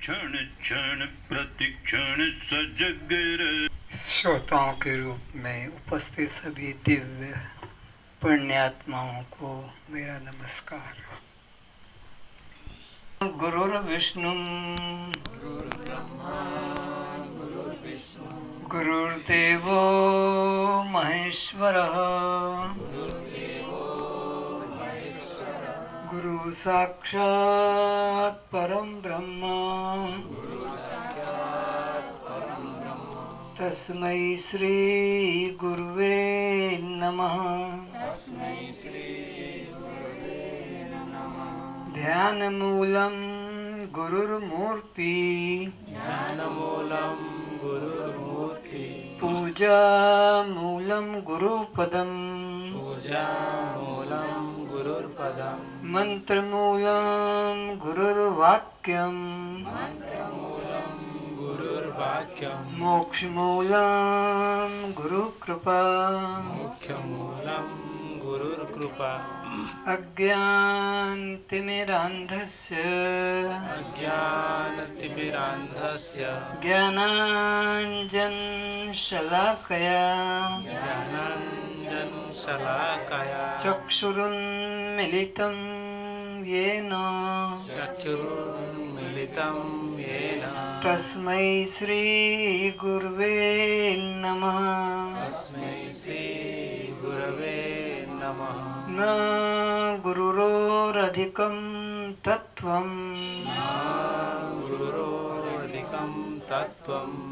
क्षण क्षण प्रतिक्षण सजगर। श्रोताओं के रूप में उपस्थित सभी दिव्य पुण्यात्माओं को मेरा नमस्कार। गुरुर्विष्णु गुरुर्देवो महेश्वरः गुरु साक्षात् परम ब्रह्म तस्मै श्री गुरुवे नमः। ध्यानमूलं गुरुर्मूर्ति पूजामूलं गुरुपदम् मंत्रमूलं गुरुर्वाक्यम् मोक्षमूलं गुरुकृपा अज्ञानतिमिरान्धस्य ज्ञानाञ्जनशलाकया चक्षुरुन्मिलितं येन तस्मै श्री गुरुवे नमः। न गुरुरोरधिकं तत्त्वं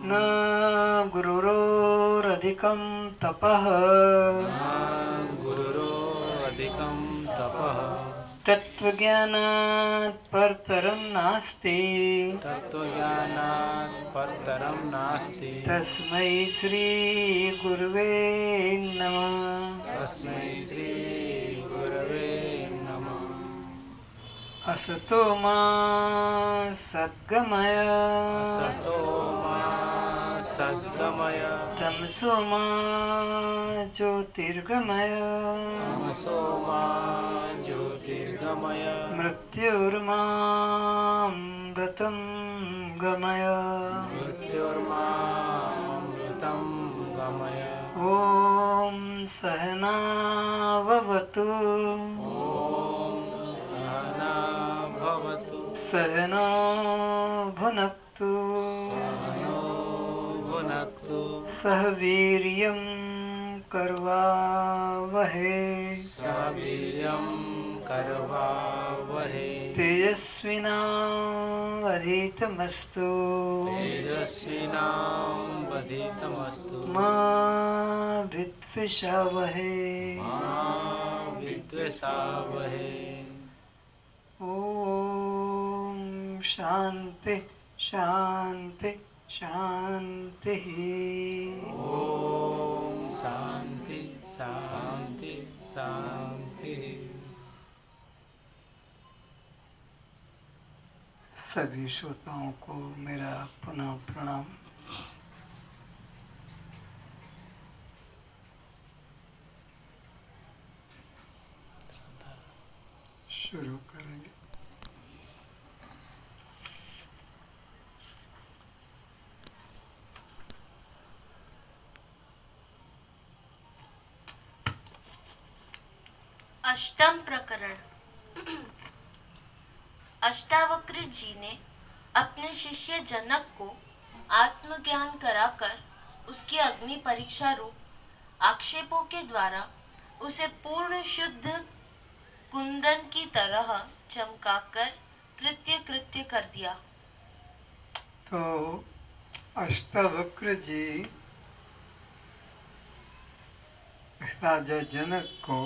न गुरुरोरधिकं तपः तत्त्वज्ञानात् परतरं नास्ति तस्मै श्री गुरुवे नमः। असतो मा सद्गमय तमसो मा ज्योतिर्गमय मृत्युर्मामृतं गमय ॐ सहनाववतु सहना भुनक्तु सह वीर्यं करवावहै तेजस्विनावधीतमस्तु मा विद्विषावहै। ओम शांति शांति शांति। शांति शांति शांति। सभी श्रोताओं को मेरा पुनः प्रणाम। शुरू करेंगे। अष्टम प्रकरण। अष्टावक्र जी ने अपने शिष्य जनक को आत्मज्ञान कराकर उसकी अग्नि परीक्षा रूप आक्षेपों के द्वारा उसे पूर्ण शुद्ध कुंदन की तरह चमकाकर कृत्य कर दिया। तो अष्टावक्र जी राजा जनक को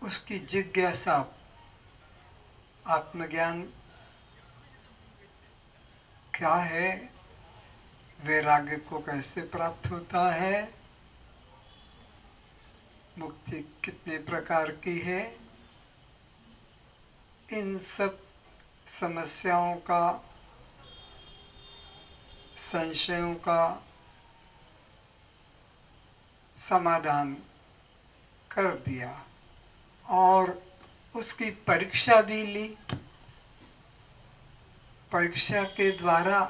उसकी जिज्ञासा आत्मज्ञान क्या है, वैराग्य को कैसे प्राप्त होता है, मुक्ति कितने प्रकार की है, इन सब समस्याओं का, संशयों का समाधान कर दिया और उसकी परीक्षा भी ली। परीक्षा के द्वारा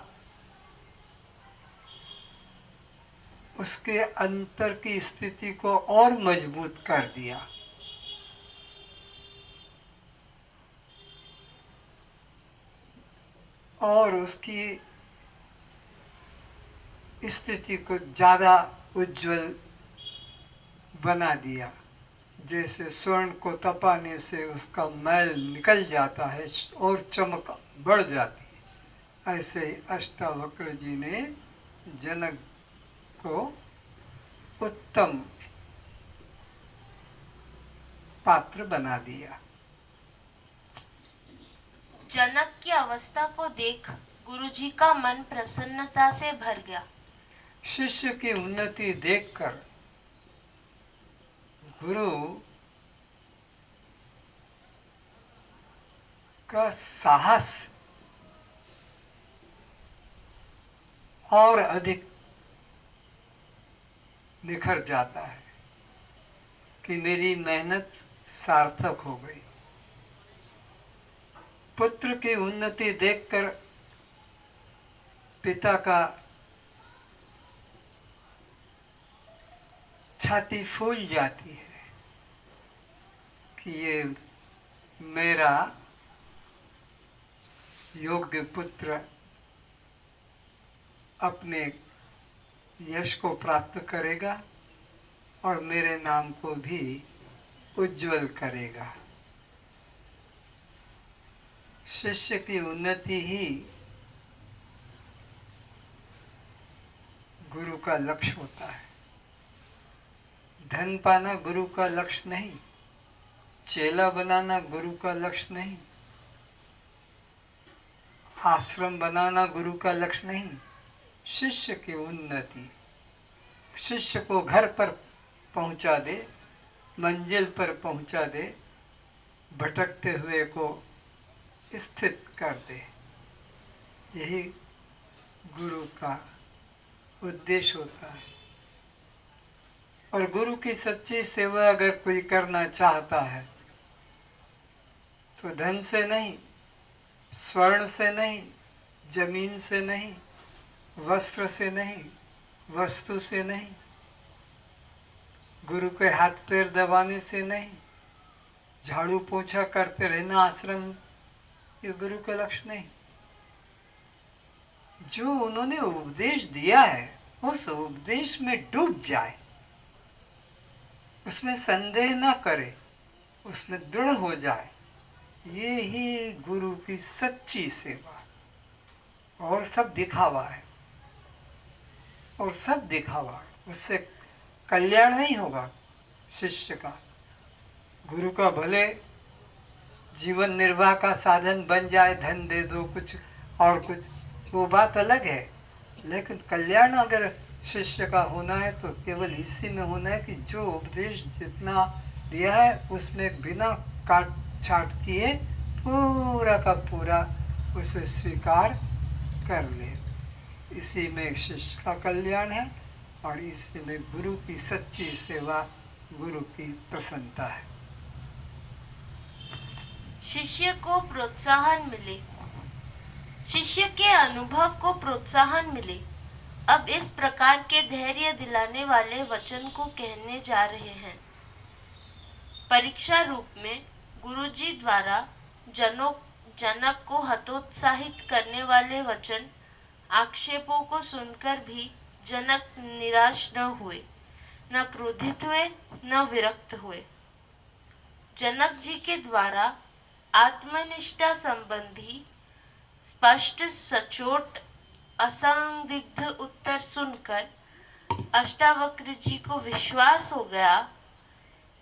उसके अंतर की स्थिति को और मजबूत कर दिया। और उसकी स्थिति को ज़्यादा उज्जवल बना दिया। जैसे स्वर्ण को तपाने से उसका मैल निकल जाता है और चमक बढ़ जाती है, ऐसे ही अष्टावक्र जी ने जनक को उत्तम पात्र बना दिया। जनक की अवस्था को देख गुरुजी का मन प्रसन्नता से भर गया। शिष्य की उन्नति देखकर गुरु का साहस और अधिक निखर जाता है कि मेरी मेहनत सार्थक हो गई। पुत्र की उन्नति देखकर पिता का छाती फूल जाती है कि ये मेरा योग्य पुत्र अपने यश को प्राप्त करेगा और मेरे नाम को भी उज्जवल करेगा। शिष्य की उन्नति ही गुरु का लक्ष्य होता है। धन पाना गुरु का लक्ष्य नहीं, चेला बनाना गुरु का लक्ष्य नहीं, आश्रम बनाना गुरु का लक्ष्य नहीं। शिष्य की उन्नति, शिष्य को घर पर पहुंचा दे, मंजिल पर पहुंचा दे, भटकते हुए को स्थित कर दे, यही गुरु का उद्देश्य होता है। और गुरु की सच्ची सेवा अगर कोई करना चाहता है तो धन से नहीं, स्वर्ण से नहीं, जमीन से नहीं, वस्त्र से नहीं, वस्तु से नहीं, गुरु के हाथ पैर दबाने से नहीं, झाड़ू पोछा करते रहना आश्रम, ये गुरु का लक्ष्य नहीं। जो उन्होंने उपदेश दिया है उस उपदेश में डूब जाए, उसमें संदेह न करे, उसमें दृढ़ हो जाए, ये ही गुरु की सच्ची सेवा। और सब दिखावा है, और सब दिखावा है, उससे कल्याण नहीं होगा शिष्य का। गुरु का भले जीवन निर्वाह का साधन बन जाए, धन दे दो कुछ और कुछ, वो बात अलग है, लेकिन कल्याण अगर शिष्य का होना है तो केवल इसी में होना है कि जो उपदेश जितना दिया है उसमें बिना काट छाट किए पूरा का पूरा उसे स्वीकार कर ले। इसी में शिष्य का कल्याण है और इसी में गुरु की सच्ची सेवा, गुरु की प्रसन्नता है। शिष्य को प्रोत्साहन मिले, शिष्य के अनुभव को प्रोत्साहन मिले। अब इस प्रकार के धैर्य दिलाने वाले वचन को कहने जा रहे हैं। परीक्षा रूप में गुरुजी द्वारा जनक को हतोत्साहित करने वाले वचन आक्षेपों को सुनकर भी जनक निराश न हुए, न क्रोधित हुए, न विरक्त हुए। जनक जी के द्वारा आत्मनिष्ठा संबंधी स्पष्ट सचोट असंदिग्ध उत्तर सुनकर अष्टावक्र जी को विश्वास हो गया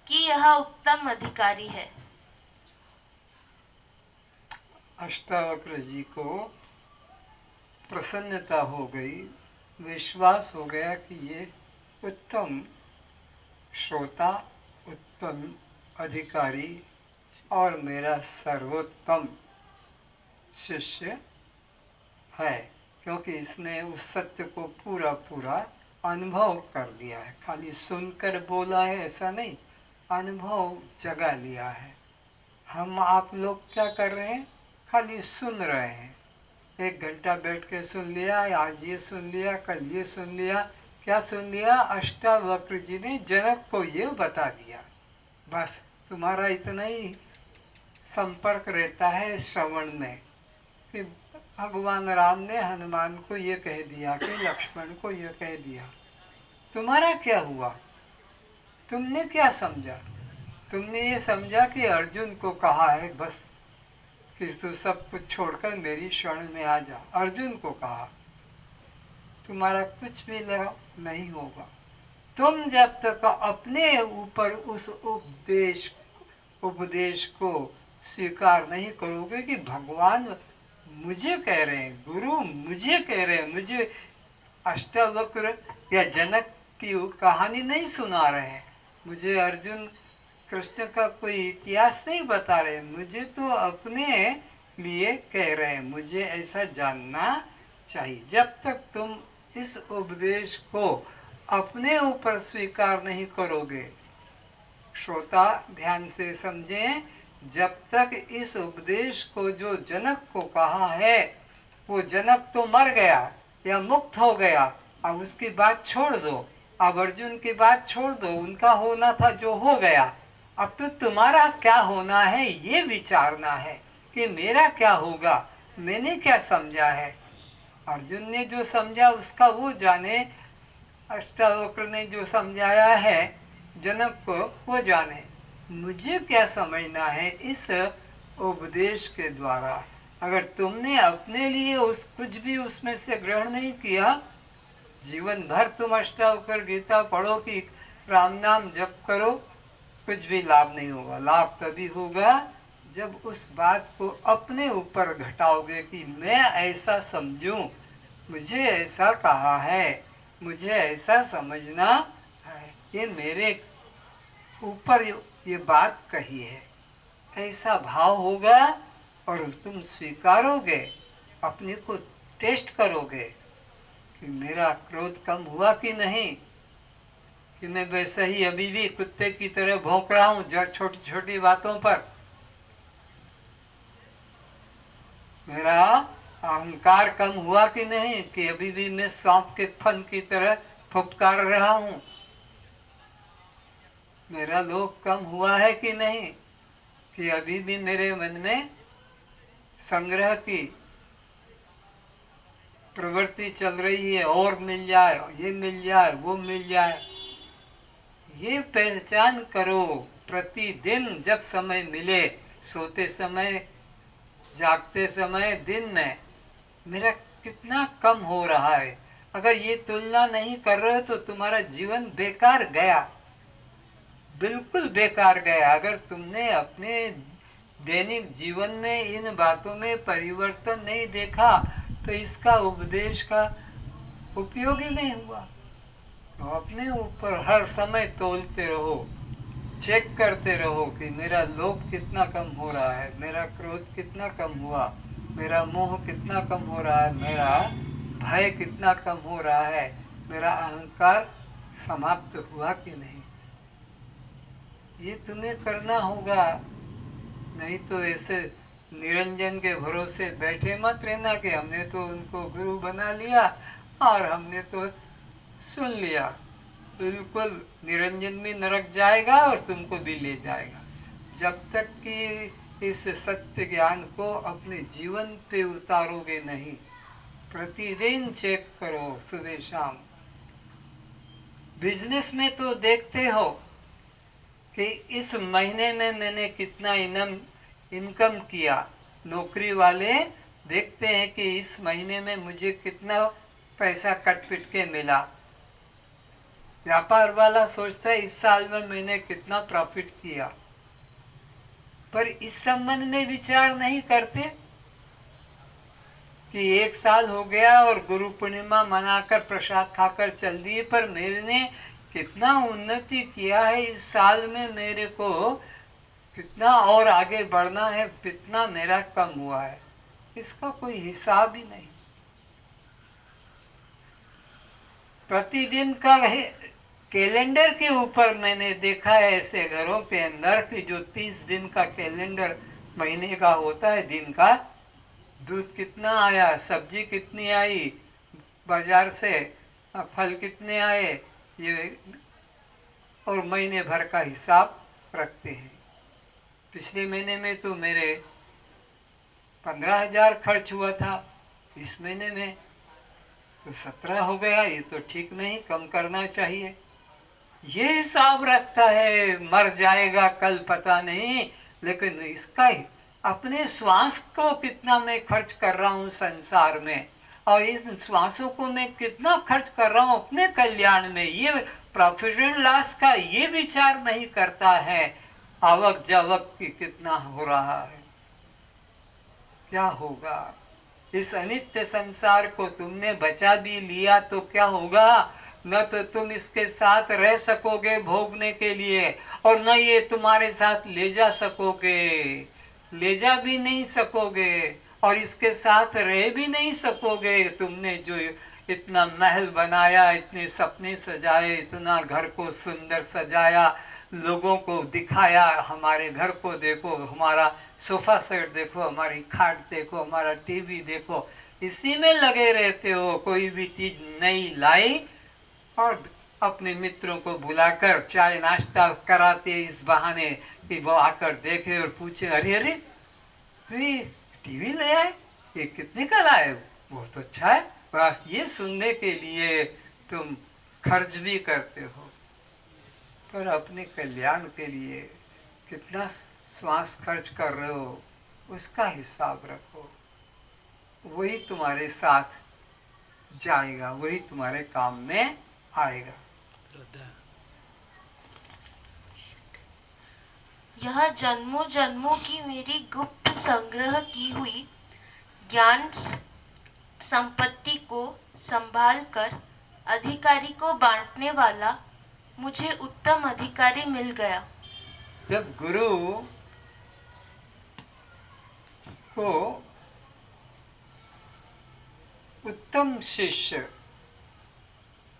कि यह उत्तम अधिकारी है। अष्टावक्र जी को प्रसन्नता हो गई, विश्वास हो गया कि ये उत्तम श्रोता, उत्तम अधिकारी और मेरा सर्वोत्तम शिष्य है, क्योंकि इसने उस सत्य को पूरा पूरा अनुभव कर लिया है। खाली सुनकर बोला है ऐसा नहीं, अनुभव जगा लिया है। हम आप लोग क्या कर रहे हैं? खाली सुन रहे हैं। 1 घंटा बैठ के सुन लिया, आज ये सुन लिया, कल ये सुन लिया। क्या सुन लिया? अष्टावक्र जी ने जनक को ये बता दिया। बस तुम्हारा इतना ही संपर्क रहता है श्रवण में कि भगवान राम ने हनुमान को ये कह दिया कि लक्ष्मण को ये कह दिया। तुम्हारा क्या हुआ? तुमने क्या समझा? तुमने ये समझा कि अर्जुन को कहा है बस कि तू सब कुछ छोड़कर मेरी शरण में आ जा। अर्जुन को कहा। तुम्हारा कुछ भी नहीं होगा। तुम जब तक अपने ऊपर उस उपदेश को स्वीकार नहीं करोगे कि भगवान मुझे कह रहे हैं, गुरु मुझे कह रहे हैं, मुझे अष्टावक्र या जनक की कहानी नहीं सुना रहे हैं, मुझे अर्जुन कृष्ण का कोई इतिहास नहीं बता रहे, मुझे तो अपने लिए कह रहे हैं, मुझे ऐसा जानना चाहिए। जब तक तुम इस उपदेश को अपने ऊपर स्वीकार नहीं करोगे, श्रोता ध्यान से समझें, जब तक इस उपदेश को जो जनक को कहा है, वो जनक तो मर गया या मुक्त हो गया, अब उसकी बात छोड़ दो, अब अर्जुन की बात छोड़ दो, उनका होना था जो हो गया। अब तो तुम्हारा क्या होना है ये विचारना है कि मेरा क्या होगा, मैंने क्या समझा है। अर्जुन ने जो समझा उसका वो जाने, अष्टावक्र ने जो समझाया है जनक को वो जाने, मुझे क्या समझना है इस उपदेश के द्वारा। अगर तुमने अपने लिए कुछ भी उसमें से ग्रहण नहीं किया, जीवन भर तुम अष्टावक्र गीता पढ़ो कि राम नाम जप करो, कुछ भी लाभ नहीं होगा। लाभ तभी होगा जब उस बात को अपने ऊपर घटाओगे कि मैं ऐसा समझूं, मुझे ऐसा कहा है, मुझे ऐसा समझना है, ये मेरे ऊपर ये बात कही है, ऐसा भाव होगा और तुम स्वीकारोगे, अपने को टेस्ट करोगे कि मेरा क्रोध कम हुआ कि नहीं, कि मैं वैसे ही अभी भी कुत्ते की तरह भौंक रहा हूँ जब छोटी छोटी बातों पर। मेरा अहंकार कम हुआ कि नहीं, कि अभी भी मैं सांप के फन की तरह फुफकार रहा हूँ। मेरा लोभ कम हुआ है कि नहीं, कि अभी भी मेरे मन में संग्रह की प्रवृत्ति चल रही है, और मिल जाए, ये मिल जाए, वो मिल जाए। ये पहचान करो प्रतिदिन, जब समय मिले, सोते समय, जागते समय, दिन में मेरा कितना कम हो रहा है। अगर ये तुलना नहीं कर रहे तो तुम्हारा जीवन बेकार गया, बिल्कुल बेकार गया। अगर तुमने अपने दैनिक जीवन में इन बातों में परिवर्तन नहीं देखा तो इसका उपदेश का उपयोग ही नहीं हुआ। तो अपने ऊपर हर समय तोलते रहो, चेक करते रहो कि मेरा लोभ कितना कम हो रहा है, मेरा क्रोध कितना कम हुआ, मेरा मोह कितना कम हो रहा है, मेरा भय कितना कम हो रहा है, मेरा अहंकार समाप्त हुआ कि नहीं। ये तुम्हें करना होगा, नहीं तो ऐसे निरंजन के भरोसे बैठे मत रहना कि हमने तो उनको गुरु बना लिया और हमने तो सुन लिया। बिल्कुल निरंजन भी नरक जाएगा और तुमको भी ले जाएगा। जब तक कि इस सत्य ज्ञान को अपने जीवन पे उतारोगे नहीं, प्रतिदिन चेक करो सुबह शाम। बिजनेस में तो देखते हो कि इस महीने में मैंने कितना इनकम किया। नौकरी वाले देखते हैं कि इस महीने में मुझे कितना पैसा कट पिट के मिला। व्यापार वाला सोचता है इस साल में मैंने कितना प्रॉफिट किया, पर इस संबंध में विचार नहीं करते कि 1 साल हो गया और गुरु पूर्णिमा मनाकर प्रसाद खाकर चल दिए, पर मैंने कितना उन्नति किया है इस साल में, मेरे को कितना और आगे बढ़ना है, कितना मेरा कम हुआ है, इसका कोई हिसाब ही नहीं। कैलेंडर के ऊपर मैंने देखा है ऐसे घरों के अंदर कि जो 30 दिन का कैलेंडर महीने का होता है, दिन का दूध कितना आया, सब्जी कितनी आई, बाजार से फल कितने आए, ये और महीने भर का हिसाब रखते हैं। पिछले महीने में तो मेरे 15,000 खर्च हुआ था, इस महीने में तो 17 हो गया। ये तो ठीक नहीं, कम करना चाहिए। ये हिसाब रखता है। मर जाएगा कल पता नहीं, लेकिन इसका ही अपने श्वास को कितना मैं खर्च कर रहा हूँ संसार में, और इस श्वासों को मैं कितना खर्च कर रहा हूँ अपने कल्याण में, ये प्रॉफिट एंड लॉस का ये विचार नहीं करता है। आवक जावक की कितना हो रहा है, क्या होगा। इस अनित्य संसार को तुमने बचा भी लिया तो क्या होगा, न तो तुम इसके साथ रह सकोगे भोगने के लिए, और न ये तुम्हारे साथ ले जा सकोगे, ले जा भी नहीं सकोगे, और इसके साथ रह भी नहीं सकोगे। तुमने जो इतना महल बनाया, इतने सपने सजाए, इतना घर को सुंदर सजाया, लोगों को दिखाया, हमारे घर को देखो, हमारा सोफा सेट देखो, हमारी खाट देखो, हमारा टीवी देखो, इसी में लगे रहते हो। कोई भी चीज नई लाई और अपने मित्रों को बुलाकर चाय नाश्ता कराते इस बहाने कि वो आकर देखे और पूछे, अरे अरे तो ये टीवी ले आए, ये कितने का लाए, बहुत तो अच्छा है। बस ये सुनने के लिए तुम खर्च भी करते हो, पर अपने कल्याण के लिए कितना श्वास खर्च कर रहे हो उसका हिसाब रखो। वही तुम्हारे साथ जाएगा, वही तुम्हारे काम में आएगा। यह जन्मों जन्मों की मेरी गुप्त संग्रह की हुई ज्ञान संपत्ति को संभाल कर अधिकारी को बांटने वाला मुझे उत्तम अधिकारी मिल गया। जब गुरु को उत्तम शिष्य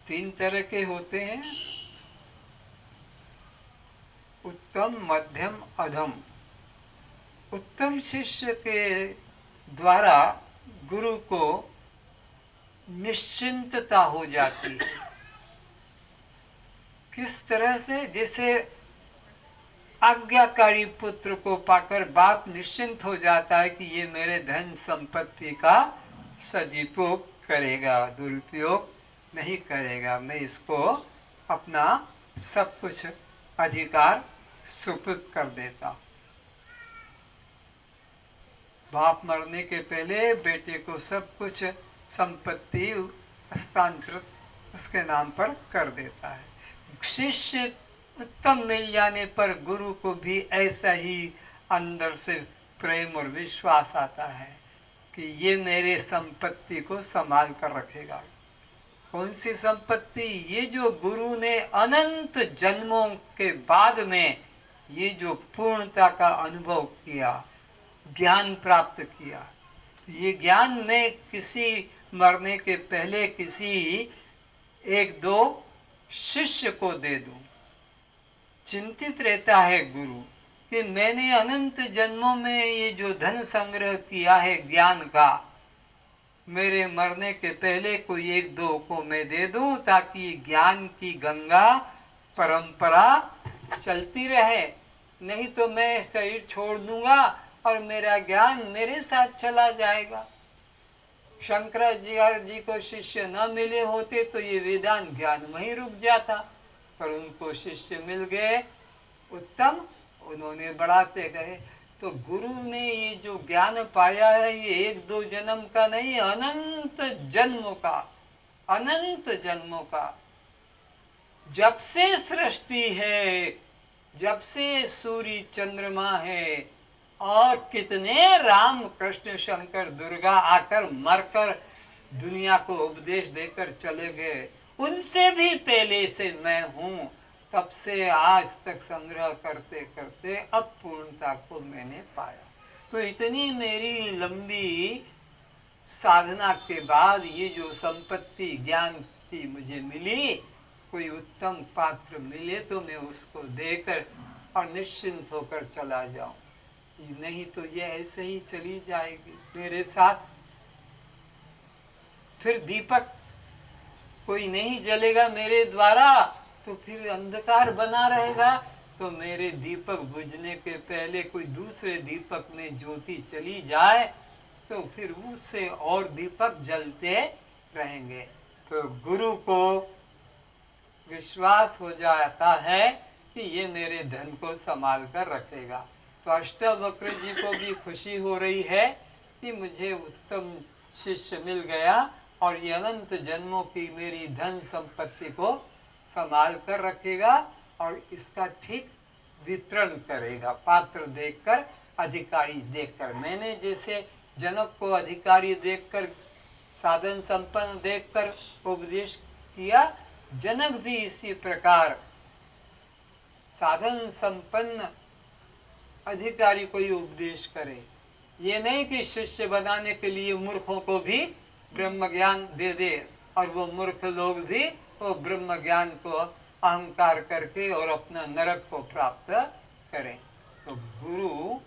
3 तरह के होते हैं, उत्तम, मध्यम, अधम। उत्तम शिष्य के द्वारा गुरु को निश्चिंतता हो जाती है। किस तरह से, जैसे आज्ञाकारी पुत्र को पाकर बाप निश्चिंत हो जाता है कि ये मेरे धन संपत्ति का सदुपयोग करेगा, दुरुपयोग नहीं करेगा, मैं इसको अपना सब कुछ अधिकार सुपुर्द कर देता। बाप मरने के पहले बेटे को सब कुछ संपत्ति हस्तांतरित उसके नाम पर कर देता है। शिष्य उत्तम मिल जाने पर गुरु को भी ऐसा ही अंदर से प्रेम और विश्वास आता है कि ये मेरे संपत्ति को संभाल कर रखेगा। कौन सी संपत्ति? ये जो गुरु ने अनंत जन्मों के बाद में ये जो पूर्णता का अनुभव किया, ज्ञान प्राप्त किया, ये ज्ञान मैं किसी मरने के पहले किसी 1-2 शिष्य को दे दूं। चिंतित रहता है गुरु कि मैंने अनंत जन्मों में ये जो धन संग्रह किया है ज्ञान का, मेरे मरने के पहले कोई 1-2 को मैं दे दूं, ताकि ज्ञान की गंगा परंपरा चलती रहे। नहीं तो मैं शरीर छोड़ दूंगा और मेरा ज्ञान मेरे साथ चला जाएगा। शंकराचार्य जी को शिष्य न मिले होते तो ये वेदांत ज्ञान वहीं रुक जाता, पर उनको शिष्य मिल गए उत्तम, उन्होंने बढ़ाते गए। तो गुरु ने ये जो ज्ञान पाया है ये 1-2 जन्म का नहीं, अनंत जन्मों का, अनंत जन्मों का। जब से सृष्टि है, जब से सूर्य चंद्रमा है, और कितने राम कृष्ण शंकर दुर्गा आकर मरकर दुनिया को उपदेश देकर चले गए, उनसे भी पहले से मैं हूँ। तब से आज तक संग्रह करते करते अब पूर्णता को मैंने पाया। तो इतनी मेरी लंबी साधना के बाद ये जो संपत्ति ज्ञान की मुझे मिली, कोई उत्तम पात्र मिले तो मैं उसको देकर और निश्चिंत होकर चला जाऊं, नहीं तो ये ऐसे ही चली जाएगी मेरे साथ। फिर दीपक कोई नहीं जलेगा मेरे द्वारा तो फिर अंधकार बना रहेगा, तो मेरे दीपक बुझने के पहले कोई दूसरे दीपक में ज्योति चली जाए तो फिर उससे और दीपक जलते रहेंगे। तो गुरु को विश्वास हो जाता है कि ये मेरे धन को संभाल कर रखेगा। तो अष्टावक्र जी को भी खुशी हो रही है कि मुझे उत्तम शिष्य मिल गया और ये अनंत जन्मों की मेरी धन संपत्ति को संभाल कर रखेगा और इसका ठीक वितरण करेगा, पात्र देखकर, अधिकारी देखकर। मैंने जैसे जनक को अधिकारी देखकर, साधन संपन्न देखकर उपदेश किया, जनक भी इसी प्रकार साधन संपन्न अधिकारी को ही उपदेश करे। ये नहीं कि शिष्य बनाने के लिए मूर्खों को भी ब्रह्म ज्ञान दे दे और वो मूर्ख लोग भी वो ब्रह्म ज्ञान को अहंकार करके और अपना नरक को प्राप्त करें। तो गुरु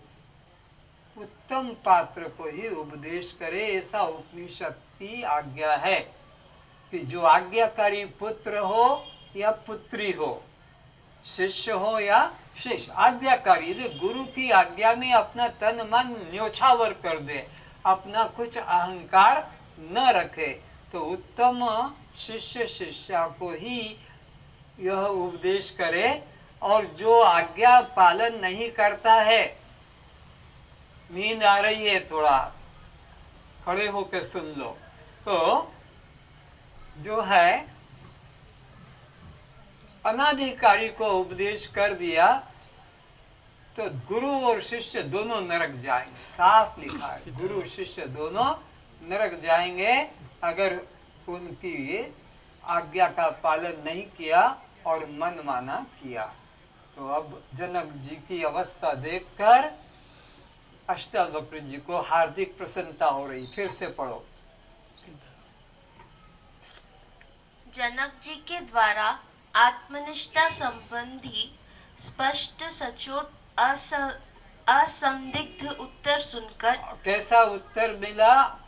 उत्तम पात्र को ही उपदेश करे, ऐसा उपनिषद की आज्ञा है कि जो आज्ञाकारी पुत्र हो या पुत्री हो, शिष्य हो या शिष्य, आज्ञाकारी गुरु की आज्ञा में अपना तन मन न्योछावर कर दे, अपना कुछ अहंकार न रखे, तो उत्तम शिष्य शिष्या को ही यह उपदेश करे। और जो आज्ञा पालन नहीं करता है, नींद आ रही है थोड़ा खड़े होकर सुन लो, तो जो है अनाधिकारी को उपदेश कर दिया तो गुरु और शिष्य दोनों नरक जाएंगे। साफ लिखा है, गुरु शिष्य दोनों नरक जाएंगे अगर उनकी आज्ञा का पालन नहीं किया और मन माना किया। तो अब जनक जी की अवस्था देखकर अष्टावक्र जी को हार्दिक प्रसन्नता हो रही। फिर से पढ़ो। जनक जी के द्वारा आत्मनिष्ठा संबंधी स्पष्ट सचोट असंदिग्ध उत्तर सुनकर, कैसा उत्तर मिला?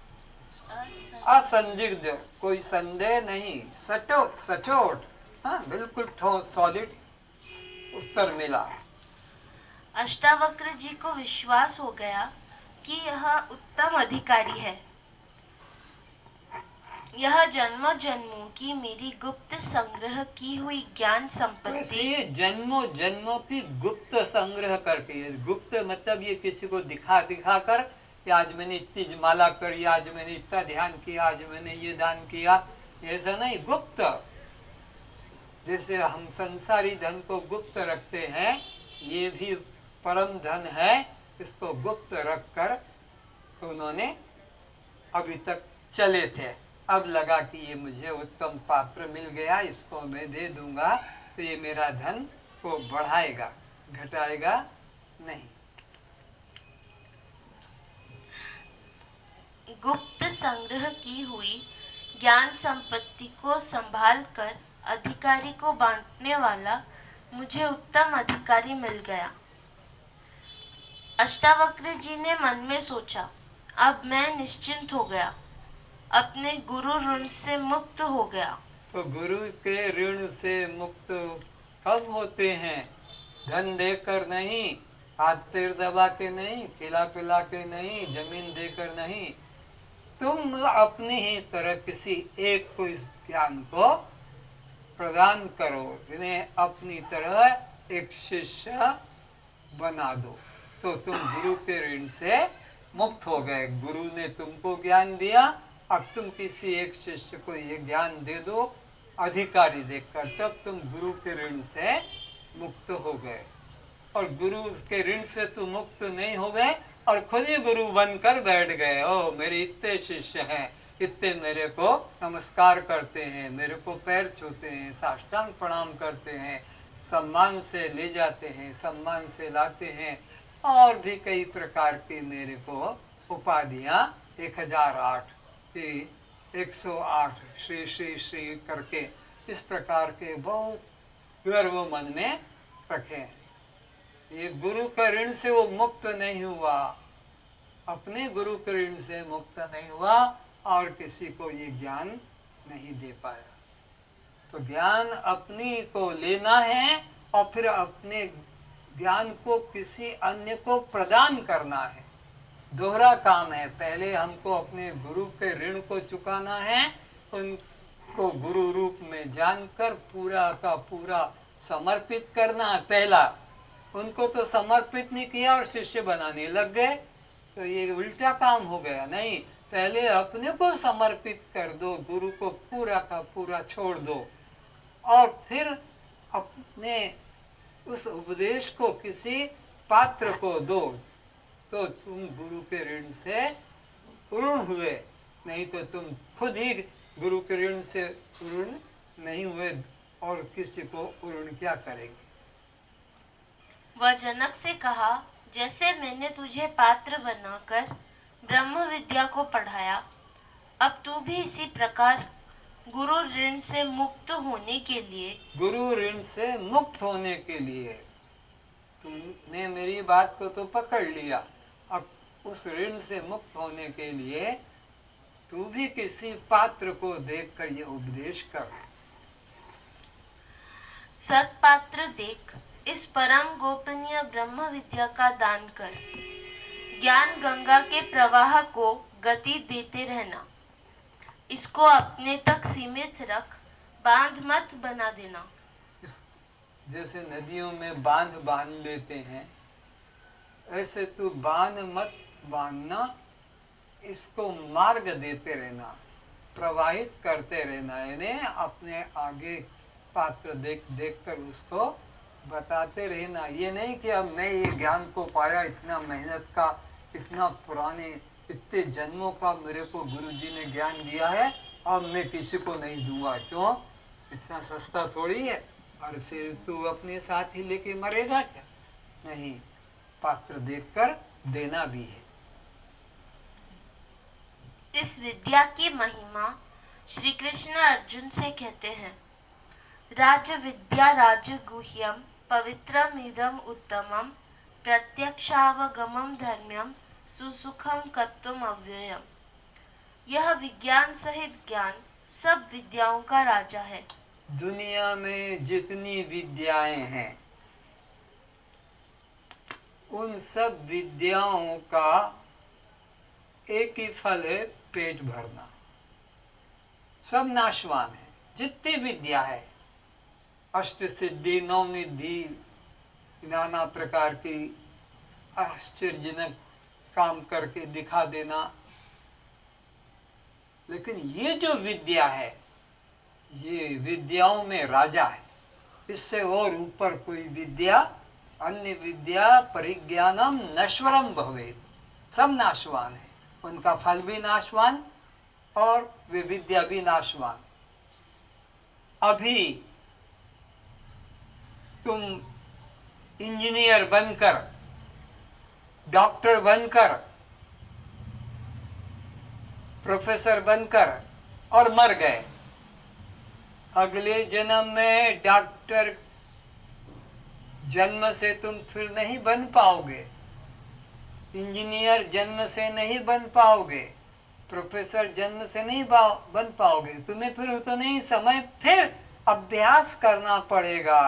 असंदिग्ध, कोई संदेह नहीं, सचोट, हाँ बिल्कुल ठोस सॉलिड उत्तर मिला। अष्टावक्र जी को विश्वास हो गया कि यह उत्तम अधिकारी है। यह जन्मों जन्मों की मेरी गुप्त संग्रह की हुई ज्ञान संपत्ति, जन्मों जन्मों की गुप्त संग्रह करके, गुप्त मतलब ये किसी को दिखा कर कि आज मैंने इतनी माला करी, आज मैंने इतना ध्यान किया, आज मैंने ये दान किया, ऐसा नहीं, गुप्त। जैसे हम संसारी धन को गुप्त रखते हैं, ये भी परम धन है, इसको गुप्त रखकर उन्होंने अभी तक चले थे। अब लगा कि ये मुझे उत्तम पात्र मिल गया, इसको मैं दे दूंगा तो ये मेरा धन को बढ़ाएगा, घटाएगा नहीं। गुप्त संग्रह की हुई ज्ञान संपत्ति को संभालकर अधिकारी को बांटने वाला मुझे उत्तम अधिकारी मिल गया। अष्टावक्र जी ने मन में सोचा, अब मैं निश्चिंत हो गया, अपने गुरु ऋण से मुक्त हो गया। तो गुरु के ऋण से मुक्त कब होते हैं? धन देकर नहीं, हाथ पैर दबा के नहीं, खिला पिला के नहीं, जमीन देकर नहीं, तुम अपनी ही तरह किसी एक को इस ज्ञान को प्रदान करो, जिन्हें अपनी तरह एक शिष्य बना दो, तो तुम गुरु के ऋण से मुक्त हो गए। गुरु ने तुमको ज्ञान दिया, अब तुम किसी एक शिष्य को ये ज्ञान दे दो अधिकारी देखकर, तब तुम गुरु के ऋण से मुक्त हो गए। और गुरु के ऋण से तुम मुक्त नहीं हो गए और खुद ही गुरु बनकर बैठ गए। ओ मेरे इतने शिष्य हैं, इतने मेरे को नमस्कार करते हैं, मेरे को पैर छूते हैं, साष्टांग प्रणाम करते हैं, सम्मान से ले जाते हैं, सम्मान से लाते हैं, और भी कई प्रकार की मेरे को उपाधियाँ 1008 108 श्री श्री श्री करके इस प्रकार के बहुत गर्व मन में रखें। ये गुरु का ऋण से वो मुक्त नहीं हुआ, अपने गुरु के ऋण से मुक्त नहीं हुआ और किसी को ये ज्ञान नहीं दे पाया। तो ज्ञान अपनी को लेना है और फिर अपने ज्ञान को किसी अन्य को प्रदान करना है। दोहरा काम है, पहले हमको अपने गुरु के ऋण को चुकाना है, उनको गुरु रूप में जानकर पूरा का पूरा समर्पित करना है। पहला उनको तो समर्पित नहीं किया और शिष्य बनाने लग गए, तो ये उल्टा काम हो गया। नहीं, पहले अपने को समर्पित कर दो, गुरु को पूरा का पूरा छोड़ दो और फिर अपने उस उपदेश को किसी पात्र को दो, तो तुम गुरु के ऋण से ऋण हुए। नहीं तो तुम खुद ही गुरु के ऋण से ऋण नहीं हुए और किसी को ऋण क्या करेंगे। वह जनक से कहा, जैसे मैंने तुझे पात्र बनाकर ब्रह्म विद्या को पढ़ाया, अब तू भी इसी प्रकार गुरु ऋण से मुक्त होने के लिए तुमने मेरी बात को तो पकड़ लिया, अब उस ऋण से मुक्त होने के लिए तू भी किसी पात्र को देखकर ये उपदेश कर। सत्पात्र देख इस परम गोपनीय ब्रह्म विद्या का दान कर, ज्ञान गंगा के प्रवाह को गति देते रहना, इसको अपने तक सीमित रख, बांध मत बना देना। जैसे नदियों में बांध बांध लेते हैं, ऐसे तू बांध मत बांधना, इसको मार्ग देते रहना, प्रवाहित करते रहना, यानी अपने आगे पात्र देख देख कर उसको बताते रहना। ये नहीं कि अब मैं ये ज्ञान को पाया, इतना मेहनत का, इतना पुराने इतने जन्मों का मेरे को गुरुजी ने ज्ञान दिया है, अब मैं किसी को नहीं दूंगा। क्यों? इतना सस्ता थोड़ी है, और फिर तू अपने साथ ही लेके मरेगा क्या? नहीं, पात्र देखकर देना भी है। इस विद्या की महिमा श्री कृष्ण अर्जुन से कहते हैं, राज विद्या राजगुह्यम पवित्रम इदम उत्तमम प्रत्यक्षावगमम धर्म्यम सुसुखम कत्तुम अव्ययम। यह विज्ञान सहित ज्ञान सब विद्याओं का राजा है। दुनिया में जितनी विद्याएं हैं, उन सब विद्याओं का एक ही फल है, पेट भरना। सब नाशवान है, जितनी विद्या है, अष्ट सिद्धि, नवनिधि, नाना प्रकार की आश्चर्यजनक काम करके दिखा देना। लेकिन ये जो विद्या है, ये विद्याओं में राजा है। इससे और ऊपर कोई विद्या, अन्य विद्या परिज्ञानम नश्वरम भवेत्, सब नाशवान है, उनका फल भी नाशवान और वे विद्या भी नाशवान। अभी तुम इंजीनियर बनकर, डॉक्टर बनकर, प्रोफेसर बनकर और मर गए, अगले जन्म में डॉक्टर जन्म से तुम फिर नहीं बन पाओगे, इंजीनियर जन्म से नहीं बन पाओगे, प्रोफेसर जन्म से नहीं बन पाओगे। तुम्हें फिर उतने ही समय फिर अभ्यास करना पड़ेगा।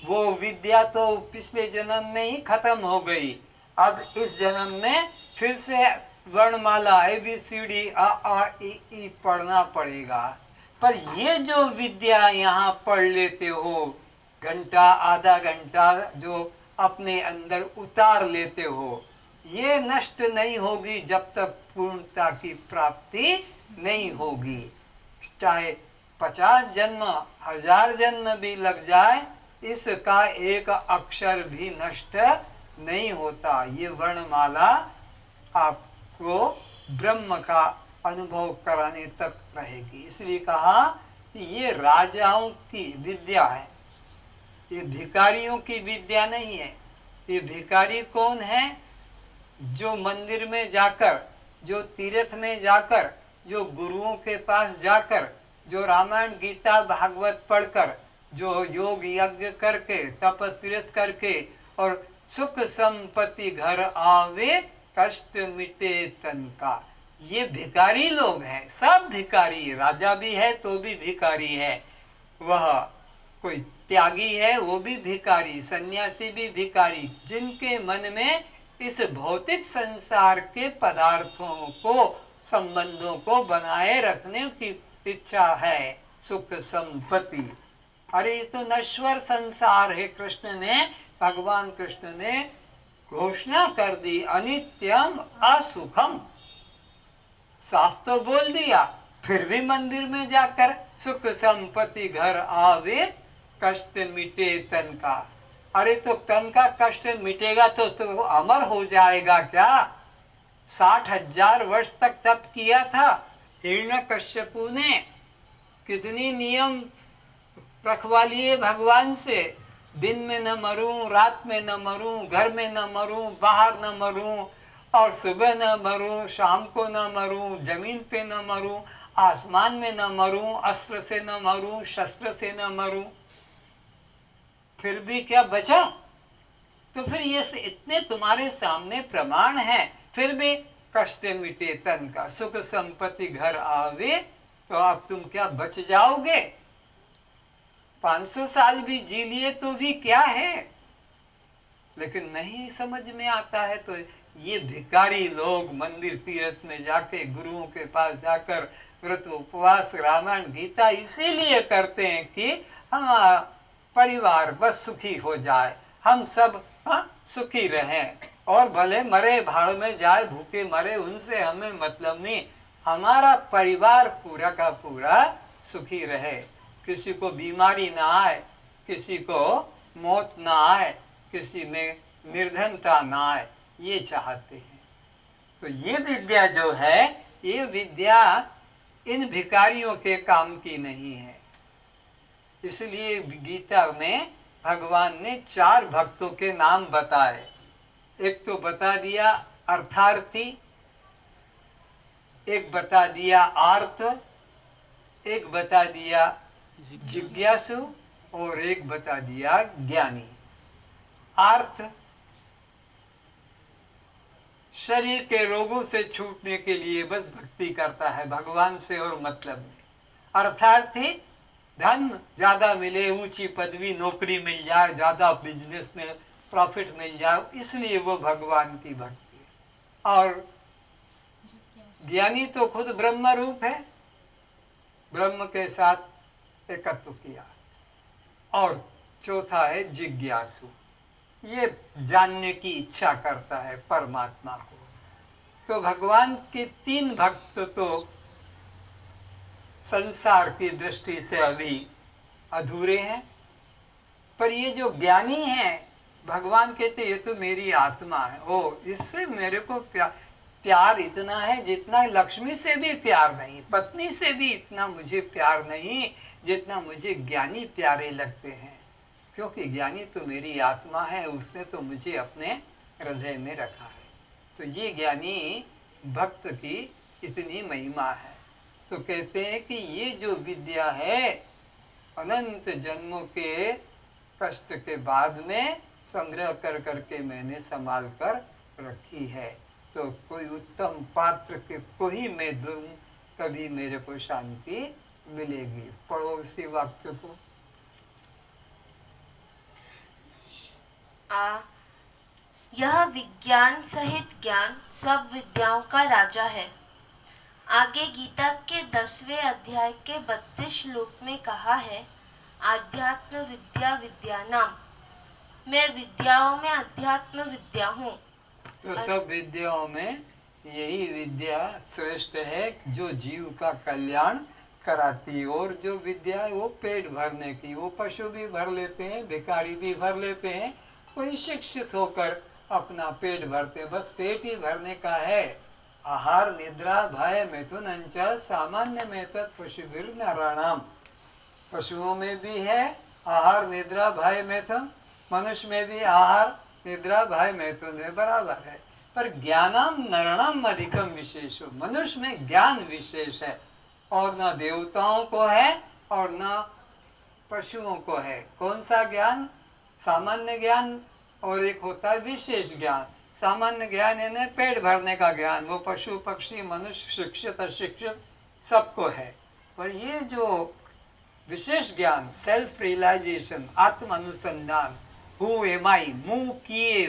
वो विद्या तो पिछले जन्म में ही खत्म हो गई, अब इस जन्म में फिर से वर्णमाला ABCD अ आ इ ई पढ़ना पड़ेगा। पर ये जो विद्या यहाँ पढ़ लेते हो, घंटा आधा घंटा जो अपने अंदर उतार लेते हो, ये नष्ट नहीं होगी जब तक पूर्णता की प्राप्ति नहीं होगी। चाहे 50 जन्म 1000 जन्म भी लग जाए, इसका एक अक्षर भी नष्ट नहीं होता। ये वर्णमाला आपको ब्रह्म का अनुभव कराने तक रहेगी। इसलिए कहा कि ये राजाओं की विद्या है, ये भिखारियों की विद्या नहीं है। ये भिखारी कौन है? जो मंदिर में जाकर, जो तीर्थ में जाकर, जो गुरुओं के पास जाकर जो रामायण गीता भागवत पढ़कर, जो योग यज्ञ करके, तप तीर्थ करके और सुख संपत्ति घर आवे, कष्ट मिटे तन का, ये भिखारी लोग हैं। सब भिखारी, राजा भी है तो भी भिखारी है, वह कोई त्यागी है वो भी भिखारी, सन्यासी भी भिखारी, जिनके मन में इस भौतिक संसार के पदार्थों को, संबंधों को बनाए रखने की इच्छा है, सुख संपत्ति। अरे ये तो नश्वर संसार है। कृष्ण ने, भगवान कृष्ण ने घोषणा कर दी, अनित्यम असुखम, साफ तो बोल दिया, फिर भी मंदिर में जाकर सुख संपत्ति घर आवे, कष्ट मिटे तन का। अरे तो तन का कष्ट मिटेगा तो अमर हो जाएगा क्या? 60,000 वर्ष तक तप किया था हिरण्यकश्यपु ने, कितनी नियम रखवा लिए भगवान से, दिन में न मरूं, रात में न मरूं, घर में न मरूं, बाहर न मरूं, और सुबह न मरूं, शाम को न मरूं, जमीन पे न मरूं, आसमान में न मरूं, अस्त्र से न मरूं, शस्त्र से न मरूं, फिर भी क्या बचा? तो फिर ये इतने तुम्हारे सामने प्रमाण है, फिर भी कष्ट मिटे तन का, सुख संपत्ति घर आवे, तो अब तुम क्या बच जाओगे? 500 साल भी जी लिए तो भी क्या है? लेकिन नहीं समझ में आता है। तो ये भिखारी लोग मंदिर तीर्थ में जाके, गुरुओं के पास जाकर व्रत उपवास रामायण गीता इसीलिए करते हैं कि हमारा परिवार बस सुखी हो जाए, हम सब सुखी रहें, और भले मरे भाड़ में जाए, भूखे मरे, उनसे हमें मतलब नहीं, हमारा परिवार पूरा का पूरा सुखी रहे, किसी को बीमारी ना आए, किसी को मौत ना आए, किसी में निर्धनता ना आए, ये चाहते हैं। तो ये विद्या जो है, ये विद्या इन भिखारियों के काम की नहीं है। इसलिए गीता में भगवान ने 4 भक्तों के नाम बताए। एक तो बता दिया अर्थार्थी, एक बता दिया आर्त, एक बता दिया जिज्ञासु, और एक बता दिया ज्ञानी। आर्त शरीर के रोगों से छूटने के लिए बस भक्ति करता है, भगवान से और मतलब नहीं। अर्थार्थी धन ज्यादा मिले, ऊंची पदवी नौकरी मिल जाए, ज्यादा बिजनेस में प्रॉफिट मिल जाए, इसलिए वो भगवान की भक्ति है। और ज्ञानी तो खुद ब्रह्म रूप है, ब्रह्म के साथ एकत्व किया। और चौथा है जिज्ञासु, ये जानने की इच्छा करता है परमात्मा को। तो भगवान के 3 भक्त तो संसार की दृष्टि से अभी अधूरे हैं, पर ये जो ज्ञानी है, भगवान कहते ये तो मेरी आत्मा है, ओ इससे मेरे को प्यार इतना है जितना लक्ष्मी से भी प्यार नहीं, पत्नी से भी इतना मुझे प्यार नहीं जितना मुझे ज्ञानी प्यारे लगते हैं, क्योंकि ज्ञानी तो मेरी आत्मा है, उसने तो मुझे अपने हृदय में रखा है। तो ये ज्ञानी भक्त की इतनी महिमा है। तो कहते हैं कि ये जो विद्या है, अनंत जन्मों के कष्ट के बाद में संग्रह कर करके मैंने संभाल कर रखी है। तो कोई उत्तम पात्र के को ही मैं दूं, तभी मेरे को शांति मिलेगी। पढ़ो उसी वाक्य को। यह विज्ञान सहित ज्ञान सब विद्याओं का राजा है। आगे गीता के 10वें अध्याय के 32 श्लोक में कहा है, आध्यात्म विद्या विद्यानाम, मैं विद्याओं में अध्यात्म विद्या हूँ। तो सब विद्याओं में यही विद्या श्रेष्ठ है जो जीव का कल्याण कराती है। और जो विद्या है वो पेट भरने की, वो पशु भी भर लेते हैं, भिखारी भी भर लेते हैं, कोई शिक्षित होकर अपना पेट भरते हैं, बस पेट ही भरने का है। आहार निद्रा भय मिथुन अंचल सामान्य में तत् पशुभिर नराणाम, पशुओं में भी है आहार निद्रा भय मैथुन, मनुष्य में भी आहार निद्रा भय मैथुन है, बराबर है। पर ज्ञानम नरणम अधिकम विशेषो, मनुष्य में ज्ञान विशेष है, और ना देवताओं को है और ना पशुओं को है। कौन सा ज्ञान? सामान्य ज्ञान, और एक होता है विशेष ज्ञान। सामान्य ज्ञान यानी पेट भरने का ज्ञान, वो पशु पक्षी मनुष्य शिक्षित अशिक्षित सबको है। पर ये जो विशेष ज्ञान, सेल्फ रियलाइजेशन, आत्म अनुसंधान, हु एम आई, मुंह किए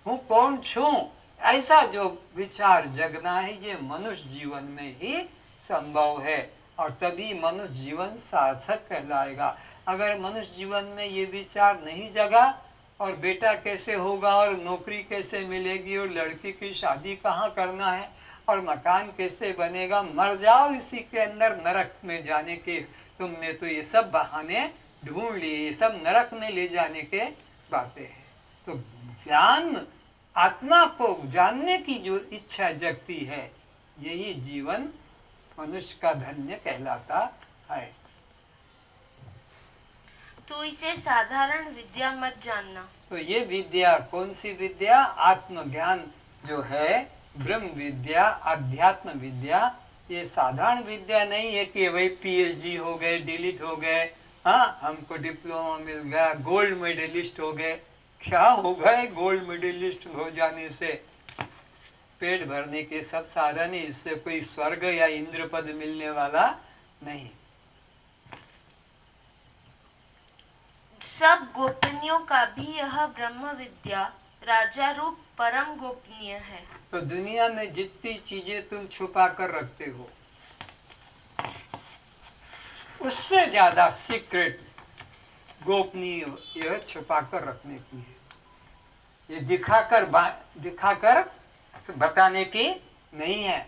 हूँ कौन छूं, ऐसा जो विचार जगना है, ये मनुष्य जीवन में ही संभव है और तभी मनुष्य जीवन सार्थक कहलाएगा। अगर मनुष्य जीवन में ये विचार नहीं जगा और बेटा कैसे होगा और नौकरी कैसे मिलेगी और लड़की की शादी कहाँ करना है और मकान कैसे बनेगा, मर जाओ इसी के अंदर नरक में जाने के, तुमने तो ये सब बहाने ढूंढ लिए, ये सब नरक में ले जाने के बातें हैं। तो ज्ञान, आत्मा को जानने की जो इच्छा जगती है, यही जीवन मनुष्य का धन्य कहलाता है। तो इसे साधारण विद्या मत जानना। तो ये विद्या कौन सी विद्या? आत्मज्ञान जो है, ब्रह्म विद्या, अध्यात्म विद्या, ये साधारण विद्या नहीं है कि वही पीएचडी हो गए, डिलीट हो गए, हाँ हमको डिप्लोमा मिल गया, गोल्ड मेडलिस्ट हो गए। क्या हो गए गोल्ड मेडलिस्ट हो जाने से? पेट भरने के सब साधन है, इससे कोई स्वर्ग या इंद्र पद मिलने वाला नहीं। सब गोपनीयों का भी यह ब्रह्म विद्या राजा रूप परम गोपनीय है। तो दुनिया में जितनी चीजें तुम छुपा कर रखते हो, उससे ज्यादा सीक्रेट गोपनीय यह छुपा कर रखने की है। ये दिखाकर बताने की नहीं है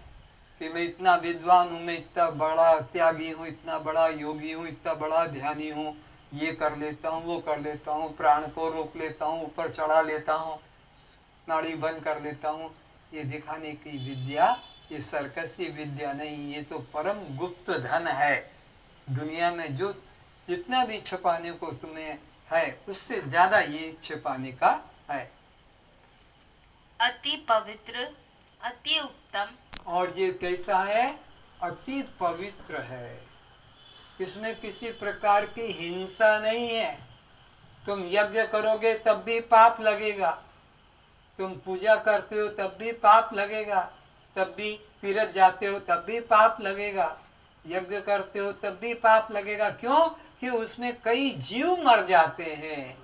कि मैं इतना विद्वान हूँ, मैं इतना बड़ा त्यागी हूँ, इतना बड़ा योगी हूँ, इतना बड़ा ध्यानी हूँ, ये कर लेता हूँ, वो कर लेता हूँ, प्राण को रोक लेता हूँ, ऊपर चढ़ा लेता हूँ, नाड़ी बंद कर लेता हूँ। ये दिखाने की विद्या, ये सर्कसी विद्या नहीं, ये तो परम गुप्त धन है। दुनिया में जो जितना भी छुपाने को तुम्हें है, उससे ज्यादा ये छुपाने का है। अति पवित्र, अति उत्तम। और ये कैसा है? अति पवित्र है। इसमें किसी प्रकार की हिंसा नहीं है। तुम यज्ञ करोगे तब भी पाप लगेगा, तुम पूजा करते हो तब भी पाप लगेगा, तब भी तीर्थ जाते हो तब भी पाप लगेगा, यज्ञ करते हो तब भी पाप लगेगा। क्यों? कि उसमें कई जीव मर जाते हैं।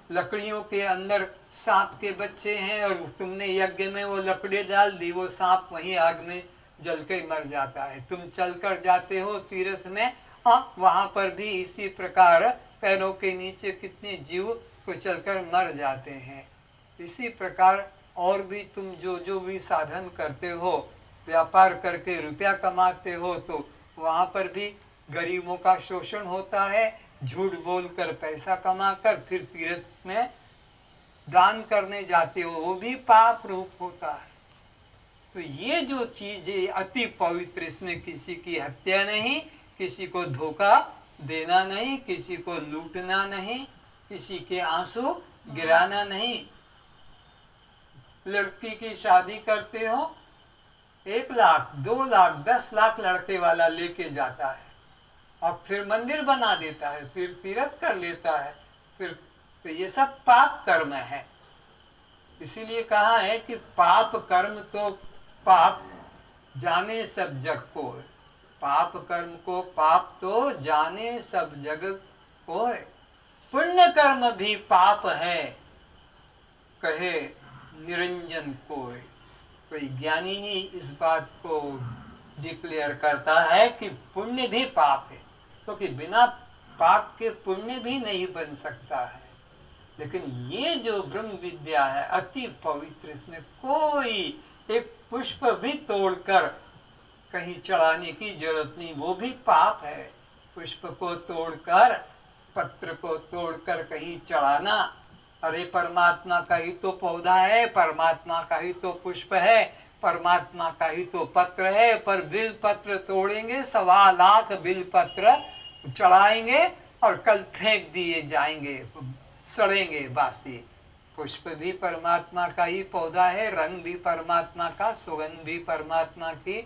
लकड़ियों के अंदर सांप के बच्चे हैं और तुमने यज्ञ में वो लकड़ी डाल दी, वो सांप वहीं आग में जल के मर जाता है। तुम चलकर जाते हो तीर्थ में, हाँ वहां पर भी इसी प्रकार पैरों के नीचे कितने जीव को चलकर मर जाते हैं। इसी प्रकार और भी तुम जो जो भी साधन करते हो, व्यापार करके रुपया कमाते हो, तो वहां पर भी गरीबों का शोषण होता है। झूठ बोलकर पैसा कमाकर फिर तीर्थ में दान करने जाते हो, वो भी पाप रूप होता है। तो ये जो चीजें अति पवित्र, इसमें किसी की हत्या नहीं, किसी को धोखा देना नहीं, किसी को लूटना नहीं, किसी के आंसू गिराना नहीं। लड़की की शादी करते हो, 1 लाख 2 लाख 10 लाख लड़के वाला लेके जाता है और फिर मंदिर बना देता है, फिर तीर्थ कर लेता है, फिर तो ये सब पाप कर्म है। इसीलिए कहा है कि पाप कर्म तो पाप जाने सब जग को, पाप कर्म को पाप तो जाने सब जग को, पुण्य कर्म भी पाप है कहे निरंजन कोई। कोई ज्ञानी ही इस बात को डिक्लेयर करता है कि पुण्य भी पाप है, क्योंकि बिना पाप के पुण्य भी नहीं बन सकता है। लेकिन ये जो ब्रह्म विद्या है अति पवित्र, इसमें कोई एक पुष्प भी तोड़कर कहीं चढ़ाने की जरूरत नहीं, वो भी पाप है। पुष्प को तोड़कर, पत्र को तोड़कर कहीं चढ़ाना, अरे परमात्मा का ही तो पौधा है, परमात्मा का ही तो पुष्प है, परमात्मा का ही तो पत्र है, पर बिल पत्र तोड़ेंगे, 1.25 लाख बिल पत्र चढ़ाएंगे और कल फेंक दिए जाएंगे, सड़ेंगे बासी। पुष्प भी परमात्मा का ही पौधा है, रंग भी परमात्मा का, सुगंध भी परमात्मा की,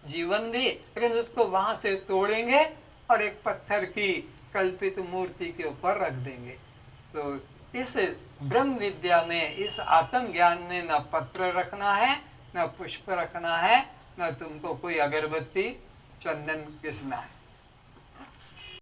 जीवन भी, लेकिन उसको वहां से तोड़ेंगे और एक पत्थर की कल्पित मूर्ति के ऊपर रख देंगे। तो इस ब्रह्म विद्या में, इस आत्म ज्ञान में न पत्र रखना है, न पुष्प रखना है, न तुमको कोई अगरबत्ती चंदन घिसना है।